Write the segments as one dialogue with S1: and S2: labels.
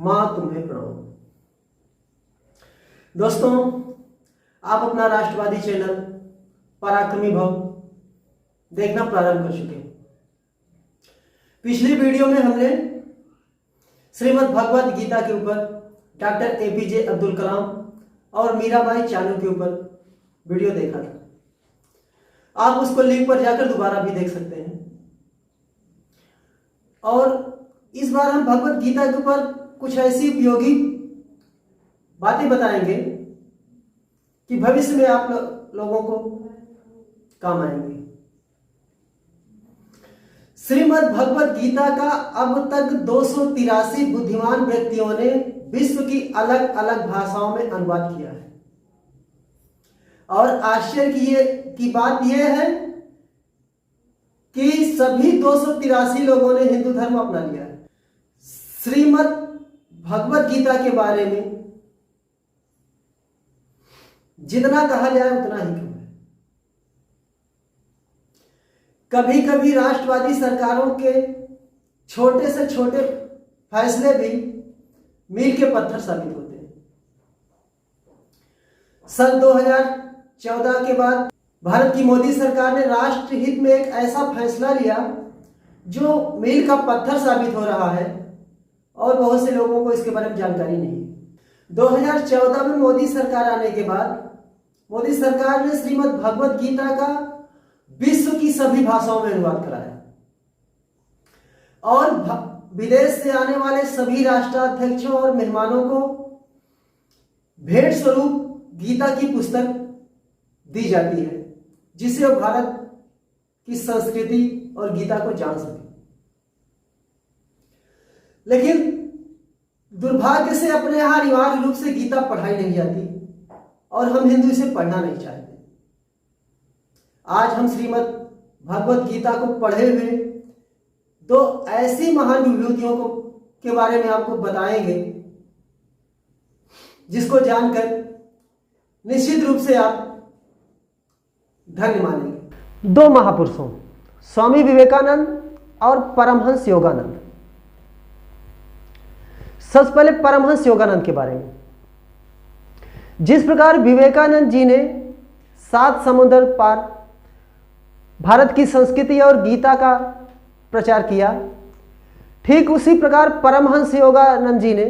S1: मां तुम्हें प्रणाम। दोस्तों, आप अपना राष्ट्रवादी चैनल पराक्रमी भव देखना प्रारंभ कर चुके हैं। पिछली वीडियो में हमने श्रीमद् भगवत गीता के ऊपर डॉक्टर एपीजे अब्दुल कलाम और मीराबाई चानू के ऊपर वीडियो देखा था। आप उसको लिंक पर जाकर दोबारा भी देख सकते हैं। और इस बार हम भगवत गीता के ऊपर कुछ ऐसी उपयोगी बातें बताएंगे कि भविष्य में आप लोगों को काम आएंगे। श्रीमद् भगवत गीता का अब तक 283 बुद्धिमान व्यक्तियों ने विश्व की अलग अलग भाषाओं में अनुवाद किया है। और आश्चर्य की बात यह है कि सभी 283 लोगों ने हिंदू धर्म अपना लिया है। श्रीमद् भगवत गीता के बारे में जितना कहा जाए उतना ही कम है। कभी कभी राष्ट्रवादी सरकारों के छोटे से छोटे फैसले भी मील के पत्थर साबित होते हैं। सन 2014 के बाद भारत की मोदी सरकार ने राष्ट्र हित में एक ऐसा फैसला लिया जो मील का पत्थर साबित हो रहा है और बहुत से लोगों को इसके बारे में जानकारी नहीं है। 2014 में मोदी सरकार आने के बाद मोदी सरकार ने श्रीमद् भगवत गीता का विश्व की सभी भाषाओं में अनुवाद कराया और विदेश से आने वाले सभी राष्ट्राध्यक्षों और मेहमानों को भेंट स्वरूप गीता की पुस्तक दी जाती है, जिससे वो भारत की संस्कृति और गीता को जान सके। लेकिन दुर्भाग्य से अपने यहां अनिवार्य रूप से गीता पढ़ाई नहीं जाती और हम हिंदू इसे पढ़ना नहीं चाहते। आज हम श्रीमद् भगवत गीता को पढ़े हुए दो ऐसी महान विभूतियों को के बारे में आपको बताएंगे जिसको जानकर निश्चित रूप से आप धन्य मानेंगे। दो महापुरुषों, स्वामी विवेकानंद और परमहंस योगानंद। सबसे पहले परमहंस योगानंद के बारे में। जिस प्रकार विवेकानंद जी ने 7 समुद्र पार भारत की संस्कृति और गीता का प्रचार किया, ठीक उसी प्रकार परमहंस योगानंद जी ने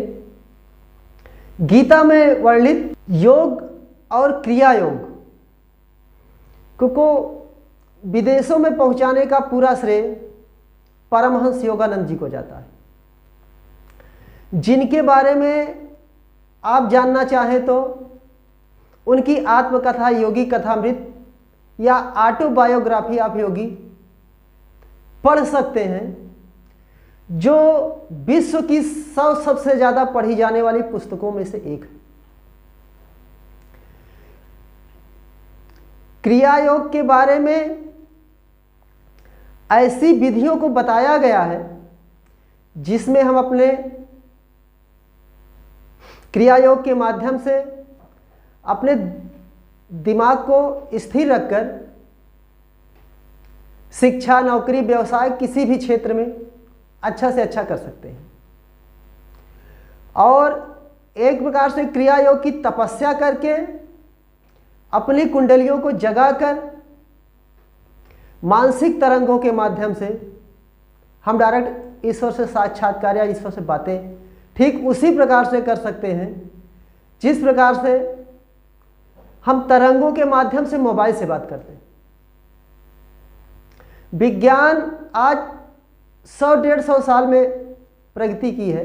S1: गीता में वर्णित योग और क्रिया योग को विदेशों में पहुंचाने का पूरा श्रेय परमहंस योगानंद जी को जाता है। जिनके बारे में आप जानना चाहें तो उनकी आत्मकथा योगी कथामृत या ऑटोबायोग्राफी ऑफ योगी पढ़ सकते हैं, जो विश्व की सबसे ज्यादा पढ़ी जाने वाली पुस्तकों में से एक है। क्रिया योग के बारे में ऐसी विधियों को बताया गया है जिसमें हम अपने क्रिया योग के माध्यम से अपने दिमाग को स्थिर रखकर शिक्षा, नौकरी, व्यवसाय किसी भी क्षेत्र में अच्छा से अच्छा कर सकते हैं। और एक प्रकार से क्रिया योग की तपस्या करके अपनी कुंडलियों को जगाकर मानसिक तरंगों के माध्यम से हम डायरेक्ट ईश्वर से साक्षात्कार या ईश्वर से बातें ठीक उसी प्रकार से कर सकते हैं जिस प्रकार से हम तरंगों के माध्यम से मोबाइल से बात करते हैं। विज्ञान आज 100-150 साल में प्रगति की है।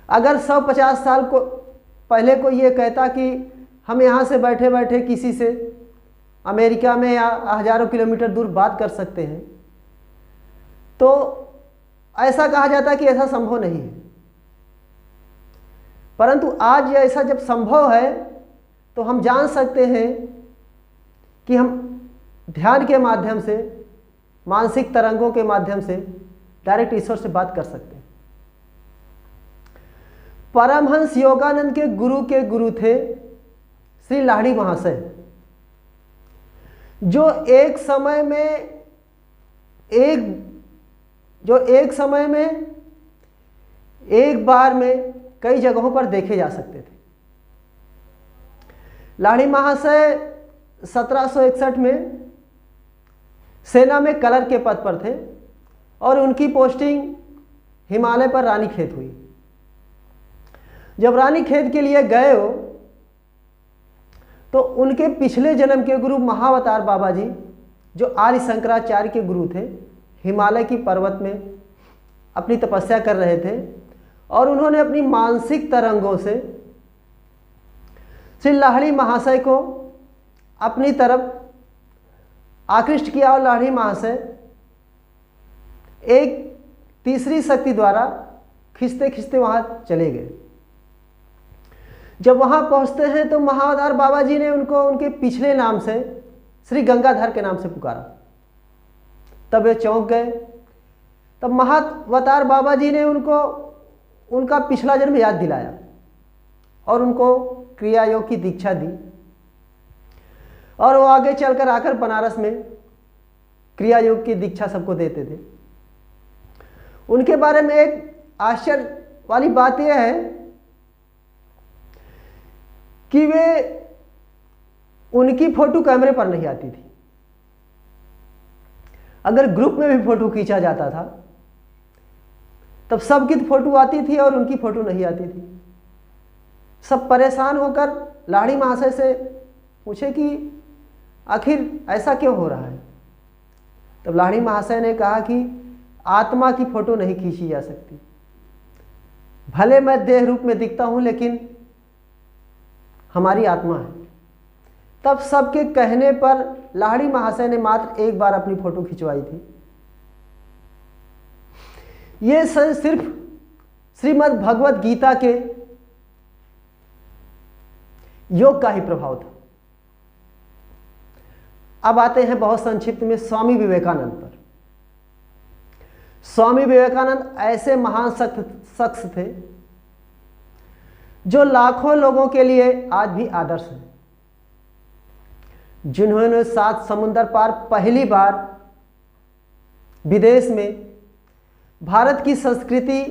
S1: अगर 150 साल को पहले को ये कहता कि हम यहाँ से बैठे बैठे किसी से अमेरिका में या हजारों किलोमीटर दूर बात कर सकते हैं, तो ऐसा कहा जाता कि ऐसा संभव नहीं है। परंतु आज ऐसा जब संभव है तो हम जान सकते हैं कि हम ध्यान के माध्यम से, मानसिक तरंगों के माध्यम से डायरेक्ट ईश्वर से बात कर सकते हैं। परमहंस योगानंद के गुरु थे श्री लाहिड़ी महाशय, जो एक समय में एक बार में कई जगहों पर देखे जा सकते थे। लाहिड़ी महाशय 1761 में सेना में कलर के पद पर थे और उनकी पोस्टिंग हिमालय पर रानीखेत हुई। जब रानीखेत के लिए गए हो तो उनके पिछले जन्म के गुरु महाअवतार बाबा जी, जो आर्य शंकराचार्य के गुरु थे, हिमालय की पर्वत में अपनी तपस्या कर रहे थे और उन्होंने अपनी मानसिक तरंगों से श्री लाहिड़ी महाशय को अपनी तरफ आकृष्ट किया और लाहिड़ी महाशय एक तीसरी शक्ति द्वारा खींचते खींचते वहां चले गए। जब वहां पहुंचते हैं तो महाअवतार बाबा जी ने उनको उनके पिछले नाम से श्री गंगाधर के नाम से पुकारा। तब वे चौंक गए। तब महाअवतार बाबा जी ने उनको उनका पिछला जन्म याद दिलाया और उनको क्रिया योग की दीक्षा दी और वो आगे चलकर आकर बनारस में क्रिया योग की दीक्षा सबको देते थे। उनके बारे में एक आश्चर्य वाली बात यह है कि वे उनकी फोटो कैमरे पर नहीं आती थी। अगर ग्रुप में भी फोटो खींचा जाता था तब सबकी फोटो आती थी और उनकी फोटो नहीं आती थी। सब परेशान होकर लाहिड़ी महाशय से पूछे कि आखिर ऐसा क्यों हो रहा है। तब लाहिड़ी महाशय ने कहा कि आत्मा की फोटो नहीं खींची जा सकती। भले मैं देह रूप में दिखता हूं लेकिन हमारी आत्मा है। तब सबके कहने पर लाहिड़ी महाशय ने मात्र एक बार अपनी फोटो खिंचवाई थी। ये सिर्फ श्रीमद् भगवत गीता के योग का ही प्रभाव था। अब आते हैं बहुत संक्षिप्त में स्वामी विवेकानंद पर। स्वामी विवेकानंद ऐसे महान शख्स थे जो लाखों लोगों के लिए आज भी आदर्श हैं, जिन्होंने 7 समुंदर पार पहली बार विदेश में भारत की संस्कृति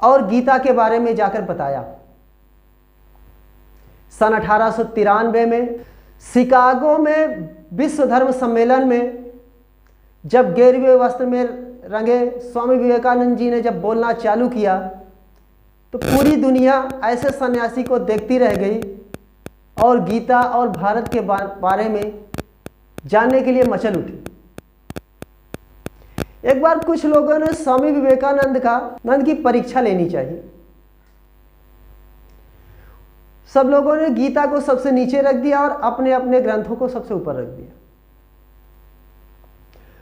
S1: और गीता के बारे में जाकर बताया। सन 1893 में शिकागो में विश्व धर्म सम्मेलन में जब गेरुए वस्त्र में रंगे स्वामी विवेकानंद जी ने जब बोलना चालू किया तो पूरी दुनिया ऐसे सन्यासी को देखती रह गई और गीता और भारत के बारे में जानने के लिए मचल उठी। एक बार कुछ लोगों ने स्वामी विवेकानंद की परीक्षा लेनी चाहिए। सब लोगों ने गीता को सबसे नीचे रख दिया और अपने अपने ग्रंथों को सबसे ऊपर रख दिया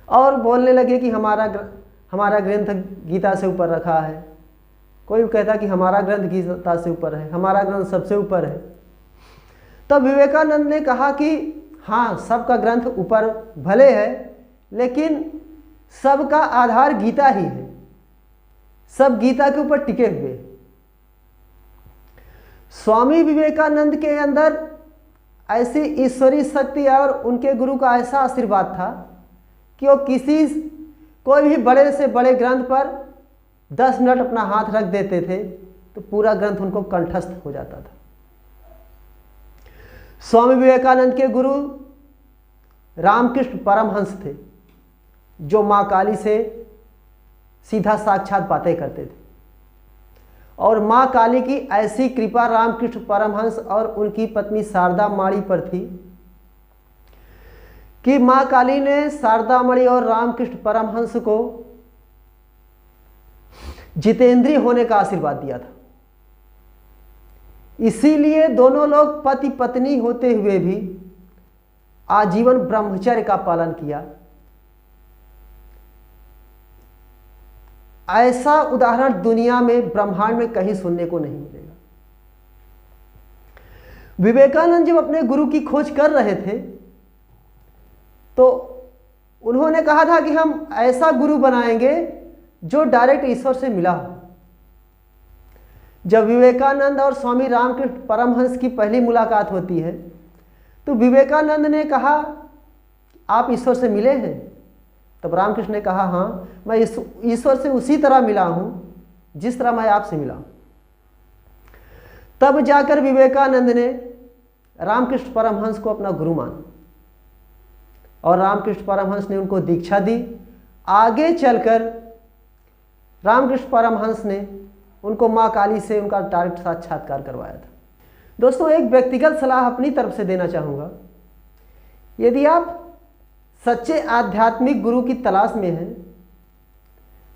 S1: और बोलने लगे कि हमारा ग्रंथ गीता से ऊपर रखा है। कोई कहता कि हमारा ग्रंथ गीता से ऊपर है, हमारा ग्रंथ सबसे ऊपर है। तब विवेकानंद ने कहा कि हाँ, सबका ग्रंथ ऊपर भले है लेकिन सबका आधार गीता ही है। सब गीता के ऊपर टिके हुए हैं। स्वामी विवेकानंद के अंदर ऐसी ईश्वरीय शक्ति और उनके गुरु का ऐसा आशीर्वाद था कि वो कोई भी बड़े से बड़े ग्रंथ पर 10 मिनट अपना हाथ रख देते थे तो पूरा ग्रंथ उनको कंठस्थ हो जाता था। स्वामी विवेकानंद के गुरु रामकृष्ण परमहंस थे, जो मां काली से सीधा साक्षात बातें करते थे और मां काली की ऐसी कृपा रामकृष्ण परमहंस और उनकी पत्नी शारदा माड़ी पर थी कि मां काली ने शारदा माड़ी और रामकृष्ण परमहंस को जितेंद्रिय होने का आशीर्वाद दिया था। इसीलिए दोनों लोग पति पत्नी होते हुए भी आजीवन ब्रह्मचर्य का पालन किया। ऐसा उदाहरण दुनिया में ब्रह्मांड में कहीं सुनने को नहीं मिलेगा। विवेकानंद जब अपने गुरु की खोज कर रहे थे तो उन्होंने कहा था कि हम ऐसा गुरु बनाएंगे जो डायरेक्ट ईश्वर से मिला हो। जब विवेकानंद और स्वामी रामकृष्ण परमहंस की पहली मुलाकात होती है तो विवेकानंद ने कहा, आप ईश्वर से मिले हैं? तब रामकृष्ण ने कहा, हाँ, मैं ईश्वर से उसी तरह मिला हूँ जिस तरह मैं आपसे मिला। तब जाकर विवेकानंद ने रामकृष्ण परमहंस को अपना गुरु माना और रामकृष्ण परमहंस ने उनको दीक्षा दी। आगे चलकर रामकृष्ण परमहंस ने उनको माँ काली से उनका डायरेक्ट साक्षात्कार करवाया था। दोस्तों, एक व्यक्तिगत सलाह अपनी तरफ से देना चाहूँगा। यदि आप सच्चे आध्यात्मिक गुरु की तलाश में हैं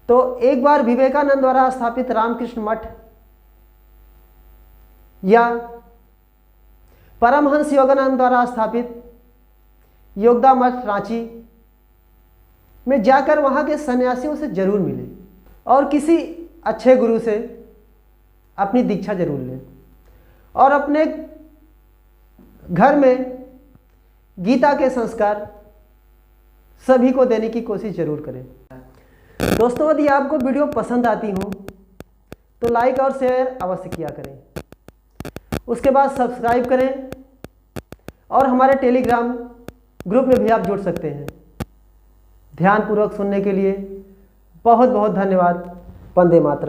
S1: तो एक बार विवेकानंद द्वारा स्थापित रामकृष्ण मठ या परमहंस योगानंद द्वारा स्थापित योगदा मठ रांची में जाकर वहाँ के सन्यासियों से जरूर मिलें और किसी अच्छे गुरु से अपनी दीक्षा जरूर लें और अपने घर में गीता के संस्कार सभी को देने की कोशिश जरूर करें। दोस्तों, यदि आपको वीडियो पसंद आती हो तो लाइक और शेयर अवश्य किया करें। उसके बाद सब्सक्राइब करें और हमारे टेलीग्राम ग्रुप में भी आप जुड़ सकते हैं। ध्यानपूर्वक सुनने के लिए बहुत बहुत धन्यवाद। वंदे मातरम।